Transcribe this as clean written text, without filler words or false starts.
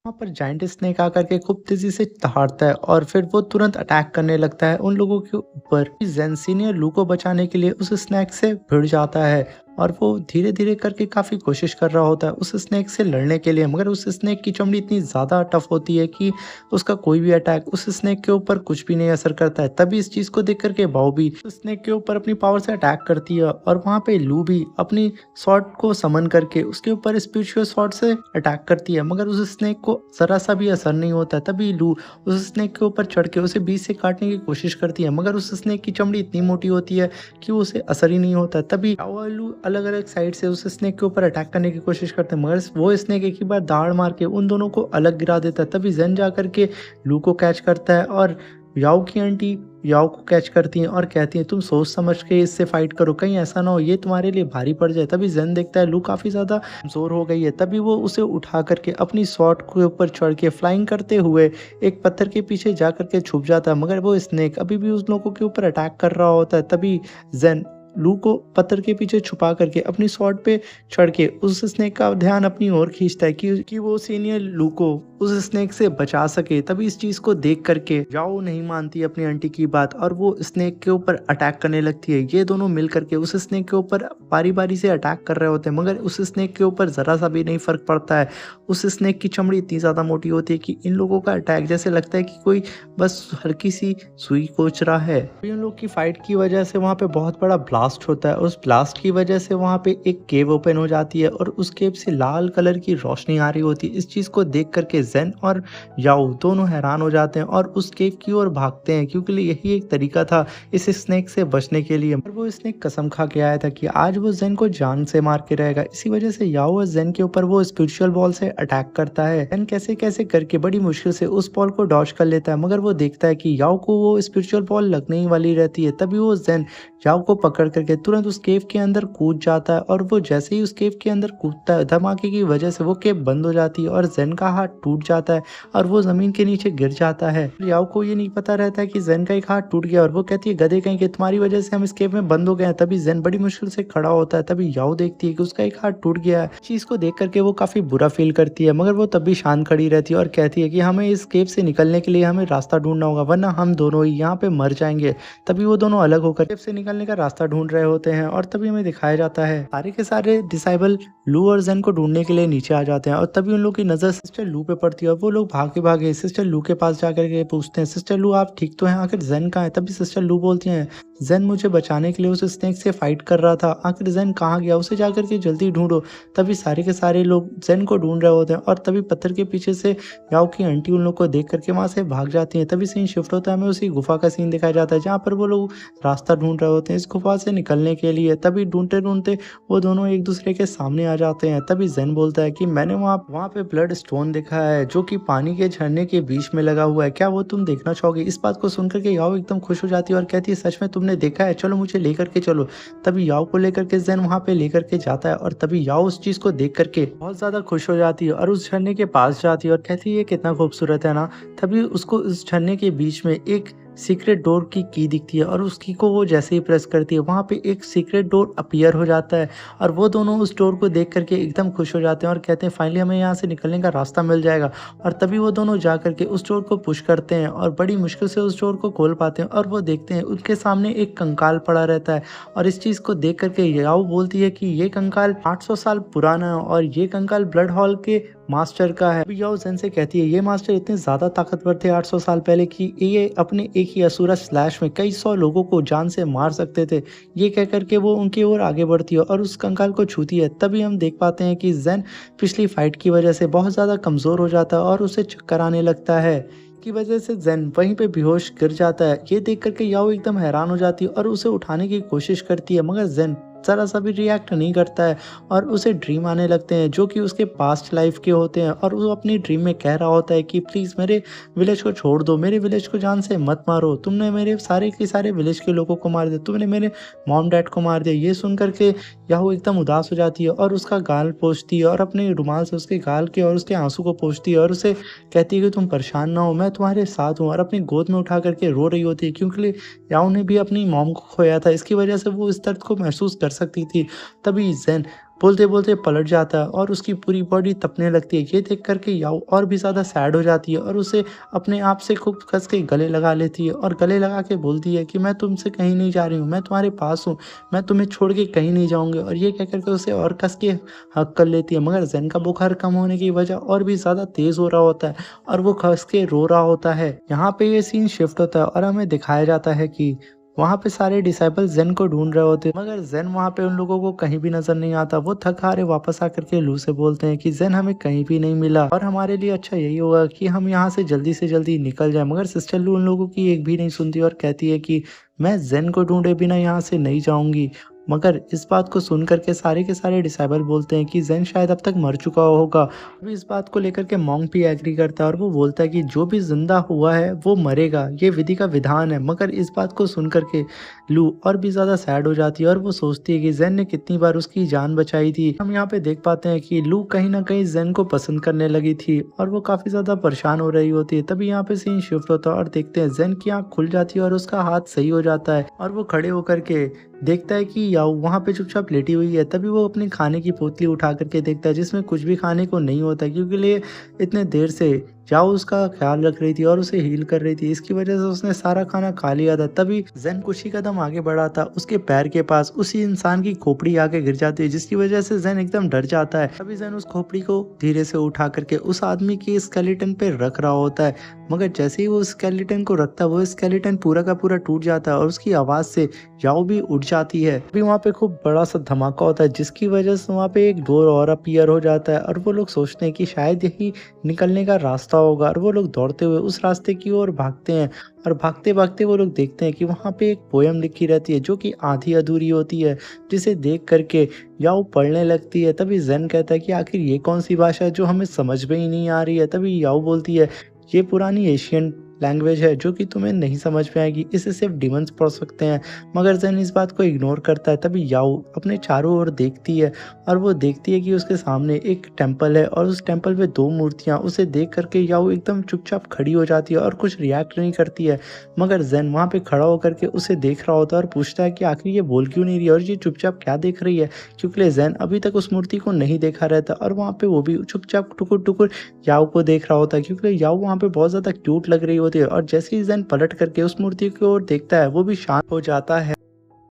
वहाँ पर giant snake आकर के खूब तेजी से दहाड़ता है और फिर वो तुरंत अटैक करने लगता है उन लोगों के ऊपर। जेन सीनियर लू को बचाने के लिए उस स्नेक से भिड़ जाता है और वो धीरे धीरे करके काफी कोशिश कर रहा होता है उस स्नेक से लड़ने के लिए, मगर उस स्नेक की चमड़ी इतनी ज्यादा टफ होती है कि उसका कोई भी अटैक उस स्नेक के ऊपर कुछ भी नहीं असर करता है। तभी इस चीज को देख करके बाओ भी उस स्नेक के ऊपर अपनी पावर से अटैक करती है और वहां पे लू भी अपनी स्वॉर्ड को समन करके उसके ऊपर स्पिरिचुअल स्वॉर्ड से अटैक करती है, मगर उस स्नेक को जरा सा भी असर नहीं होता है। तभी लू उस स्नेक के ऊपर चढ़ के उसे बीच से काटने की कोशिश करती है, मगर उस स्नेक की चमड़ी इतनी मोटी होती है कि उसे असर ही नहीं होता है। तभी याओ और लू अलग अलग साइड से उस स्नेक के ऊपर अटैक करने की कोशिश करते हैं, मगर वो स्नेक एक ही बार दाड़ मार के उन दोनों को अलग गिरा देता है। तभी जेन जा करके लू को कैच करता है और याओ की आंटी याओ को कैच करती हैं और कहती हैं तुम सोच समझ के इससे फाइट करो, कहीं ऐसा ना हो ये तुम्हारे लिए भारी पड़ जाए। तभी जेन देखता है लू काफी ज्यादा कमजोर हो गई है। तभी वो उसे उठा करके अपनी स्वॉर्ड के ऊपर चढ़ के फ्लाइंग करते हुए एक पत्थर के पीछे जा करके छुप जाता है, मगर वो स्नेक अभी भी उस लोगों के ऊपर अटैक कर रहा होता है। तभी जेन लू को पत्थर के पीछे छुपा करके अपनी स्वॉर्ड पे चढ़ के उस स्नेक का ध्यान अपनी ओर खींचता है कि वो सीनियर लू को उस स्नेक से बचा सके। तभी इस चीज को देख करके जाओ नहीं मानती अपनी आंटी की बात और वो स्नेक के ऊपर अटैक करने लगती है। ये दोनों मिल करके उस स्नेक के ऊपर बारी बारी से अटैक कर रहे होते हैं, मगर उस स्नेक के ऊपर जरा सा भी नहीं फर्क पड़ता है। उस स्नेक की चमड़ी इतनी ज्यादा मोटी होती है कि इन लोगों का अटैक जैसे लगता है कि कोई बस हल्की सी सुई कोच रहा है। इन लोग की फाइट की वजह से वहां पे बहुत बड़ा ब्लास्ट होता है। उस ब्लास्ट की वजह से वहां पे एक केव ओपन हो जाती है और उस केव से लाल कलर की रोशनी आ रही होती है। इस चीज को देख करके जेन और याओ दोनों हैरान हो जाते हैं और उस केव की ओर भागते हैं, क्योंकि यही एक तरीका था इस स्नेक से बचने के लिए। और वो स्नेक कसम खा के आया था कि आज वो जेन को जान से मार के रहेगा। इसी वजह से याओ और जेन के ऊपर वो स्पिरिचुअल बॉल से अटैक करता है। जेन कैसे कैसे करके बड़ी मुश्किल से उस बॉल को डॉज कर लेता है, मगर वो देखता है कि याओ को वो स्पिरिचुअल बॉल लगने ही वाली रहती है। तभी वो जेन याओ को पकड़ करके तुरंत उस केव के अंदर कूद जाता है और वो जैसे ही उस केव के अंदर कूदता है धमाके की वजह से वो केव बंद हो जाती है और जेन का हाथ टूट जाता है और वो जमीन के नीचे गिर जाता है। याओ को ये नहीं पता रहता है कि जेन का एक हाथ टूट गया और वो कहती है गधे कहीं कि तुम्हारी वजह से हम इस केव में बंद हो गए हैं। तभी जेन बड़ी मुश्किल से खड़ा होता है। तभी याओ देखती है कि उसका एक हाथ टूट गया है। चीज को देख करके वो काफी बुरा फील करती है, मगर वो तब भी शांत खड़ी रहती है और कहती है कि हमें इस केव से निकलने के लिए हमें रास्ता ढूंढना होगा, वरना हम दोनों ही यहाँ पे मर जाएंगे। तभी वो दोनों अलग होकर केव से निकलने का रास्ता ढूंढ रहे होते हैं और तभी हमें दिखाया जाता है सारे के सारे डिसाइबल लू और जेन को ढूंढने के लिए नीचे आ जाते हैं और तभी उन लोग की नजर सिस्टर लू पे पड़ती है और वो लोग भागे भागे सिस्टर लू के पास जाकर के पूछते हैं सिस्टर लू आप ठीक तो हैं, आखिर जेन कहाँ है। तभी सिस्टर लू बोलती हैं जेन मुझे बचाने के लिए उस स्नेक से फाइट कर रहा था, आखिर जेन कहाँ गया, उसे जाकर के जल्दी ढूंढो। तभी सारे के सारे लोग जेन को ढूंढ रहे होते हैं और तभी पत्थर के पीछे से याओ की आंटी उन लोग को देख करके वहां से भाग जाती है। तभी सीन शिफ्ट होता है, हमें उसी गुफा का सीन दिखाया जाता है जहाँ पर वो लोग रास्ता ढूंढ रहे होते हैं इस गुफा से निकलने के लिए। तभी ढूंढते ढूंढते वो दोनों एक दूसरे के सामने आ जाते हैं। तभी जेन बोलता है कि मैंने वहाँ पे ब्लड स्टोन देखा है जो कि पानी के झरने के बीच में लगा हुआ है, क्या वो तुम देखना चाहोगे। इस बात को सुनकर के याओ एकदम खुश हो जाती है और कहती है सच में तुमने देखा है, चलो मुझे लेकर के चलो। तभी याओ को लेकर के जेन वहाँ पे लेकर के जाता है और तभी याओ उस चीज को देख करके बहुत ज्यादा खुश हो जाती है और उस झरने के पास जाती है और कहती है कितना खूबसूरत है ना। तभी उसको उस झरने के बीच में एक सीक्रेट डोर की दिखती है और उस की को वो जैसे ही प्रेस करती है वहाँ पे एक सीक्रेट डोर अपीयर हो जाता है और वो दोनों उस डोर को देख करके एकदम खुश हो जाते हैं और कहते हैं फाइनली हमें यहाँ से निकलने का रास्ता मिल जाएगा। और तभी वो दोनों जा करके उस डोर को पुश करते हैं और बड़ी मुश्किल से उस डोर को खोल पाते हैं और वो देखते हैं उनके सामने एक कंकाल पड़ा रहता है। और इस चीज को देख करके याओ बोलती है कि ये कंकाल 800 साल पुराना है और ये कंकाल ब्लड हॉल के मास्टर का है। याओ जेन से कहती है ये मास्टर इतने ज्यादा ताकतवर थे 800 साल पहले कि ये अपने एक ही असुरा स्लैश में कई सौ लोगों को जान से मार सकते थे। ये कह करके वो उनकी ओर आगे बढ़ती है और उस कंकाल को छूती है। तभी हम देख पाते हैं कि जेन पिछली फाइट की वजह से बहुत ज्यादा कमजोर हो जाता है और उसे चक्कर आने लगता है की वजह से जेन वहीं पे बेहोश गिर जाता है। ये देख करके याओ एकदम हैरान हो जाती है और उसे उठाने की कोशिश करती है, मगर जेन जरा सा भी रिएक्ट नहीं करता है और उसे ड्रीम आने लगते हैं जो कि उसके पास्ट लाइफ के होते हैं और वो अपनी ड्रीम में कह रहा होता है कि प्लीज मेरे विलेज को छोड़ दो, मेरे विलेज को जान से मत मारो, तुमने मेरे सारे के सारे विलेज के लोगों को मार दिया, तुमने मेरे मॉम डैड को मार दिया। ये सुन करके याहू एकदम उदास हो जाती है और उसका गाल पोंछती है और अपने रुमाल से उसके गाल के और उसके आंसू को पोंछती है और उसे कहती है कि तुम परेशान ना हो, मैं तुम्हारे साथ हूँ। और अपनी गोद में उठा करके रो रही होती है क्योंकि याओ ने भी अपनी मॉम को खोया था, इसकी वजह से वो इस दर्द को महसूस कर सकती थी। तभी जेन बोलते बोलते पलट जाता है और उसकी पूरी बॉडी तपने लगती है। ये देख कर के याओ और भी ज़्यादा सैड हो जाती है और उसे अपने आप से खूब कस के गले लगा लेती है और गले लगा के बोलती है कि मैं तुमसे कहीं नहीं जा रही हूँ, मैं तुम्हारे पास हूँ, मैं तुम्हें छोड़ के कहीं नहीं जाऊँगी। और ये कह कर के उसे और कस के हग कर लेती है, मगर ज़ेन का बुखार कम होने की वजह और भी ज़्यादा तेज़ हो रहा होता है और वो कस के रो रहा होता है। यहाँ पे ये सीन शिफ्ट होता है और हमें दिखाया जाता है कि वहाँ पे सारे डिसाइपल ज़ेन को ढूँढ रहे होते हैं, मगर ज़ेन वहाँ पे उन लोगों को कहीं भी नज़र नहीं आता। वो थक-हारे वापस आकर के लू से बोलते हैं कि ज़ेन हमें कहीं भी नहीं मिला और हमारे लिए अच्छा यही होगा कि हम यहाँ से जल्दी निकल जाएँ। मगर सिस्टर लू उन लोगों की एक भी नहीं सुनती और कहती है कि मैं ज़ेन को ढूँढे बिना यहाँ से नहीं जाऊँगी। मगर इस बात को सुन कर के सारे डिसाइपल बोलते हैं कि ज़ेन शायद अब तक मर चुका होगा। अभी इस बात को लेकर के मोंक भी एग्री करता है और वो बोलता है कि जो भी ज़िंदा हुआ है वो मरेगा, ये विधि का विधान है। मगर इस बात को सुन कर के लू और भी ज़्यादा सैड हो जाती है और वो सोचती है कि ज़ेन ने कितनी बार उसकी जान बचाई थी। हम यहाँ पे देख पाते हैं कि लू कहीं न कहीं ज़ेन को पसंद करने लगी थी और वो काफ़ी ज़्यादा परेशान हो रही होती है। तभी यहाँ पे सीन शिफ्ट होता है और देखते हैं ज़ेन की आँख खुल जाती है और उसका हाथ सही हो जाता है और वो खड़े होकर के देखता है कि याओ वहाँ पे चुपचाप लेटी हुई है। तभी वो अपनी खाने की पोतली उठा करके देखता है जिसमें कुछ भी खाने को नहीं होता, क्योंकि लिए इतने देर से याओ उसका ख्याल रख रही थी और उसे हील कर रही थी। इसकी वजह से उसने सारा खाना खा लिया था। तभी ज़ेन कुछ ही कदम आगे बढ़ा था, उसके पैर के पास उसी इंसान की खोपड़ी आके गिर जाती है, जिसकी वजह से ज़ेन एकदम डर जाता है। तभी ज़ेन उस खोपड़ी को धीरे से उठा करके उस आदमी के स्केलेटन पे रख रहा होता है, मगर जैसे ही वो स्केलेटन को रखता है वो स्केलेटन पूरा का पूरा टूट जाता है और उसकी आवाज़ से याओ भी उठ जाती है। अभी वहाँ पे खूब बड़ा सा धमाका होता है, जिसकी वजह से वहाँ पे एक डोर और अपीयर हो जाता है और वो लोग सोचते हैं कि शायद यही निकलने का रास्ता होगा और वो लोग दौड़ते हुए उस रास्ते की ओर भागते हैं। और भागते भागते वो लोग देखते हैं कि वहाँ पे एक पोयम लिखी रहती है जो कि आधी अधूरी होती है, जिसे देख करके याओ पढ़ने लगती है। तभी ज़ेन कहता है कि आखिर ये कौन सी भाषा है जो हमें समझ में ही नहीं आ रही है। तभी याओ बोलती है ये पुरानी एशियन लैंग्वेज है जो कि तुम्हें नहीं समझ में आएगी, इसे सिर्फ डिमंस पढ़ सकते हैं। मगर ज़ेन इस बात को इग्नोर करता है। तभी याओ अपने चारों ओर देखती है और वो देखती है कि उसके सामने एक टेम्पल है और उस टेम्पल में 2 मूर्तियाँ। उसे देख करके याओ एकदम चुपचाप खड़ी हो जाती है और कुछ रिएक्ट नहीं करती है। मगर ज़ेन वहाँ पे खड़ा होकर के उसे देख रहा होता है और पूछता है कि आखिर ये बोल क्यों नहीं रही है और ये चुपचाप क्या देख रही है, क्योंकि ज़ेन अभी तक उस मूर्ति को नहीं देखा रहता और वहाँ पे वो भी चुपचाप टुकुर-टुकुर याओ को देख रहा होता है, क्योंकि याओ वहाँ पे बहुत ज़्यादा क्यूट लग रही होती है। और जैसे ही ज़ेन पलट करके उस मूर्ति की ओर देखता है वो भी शांत हो जाता है।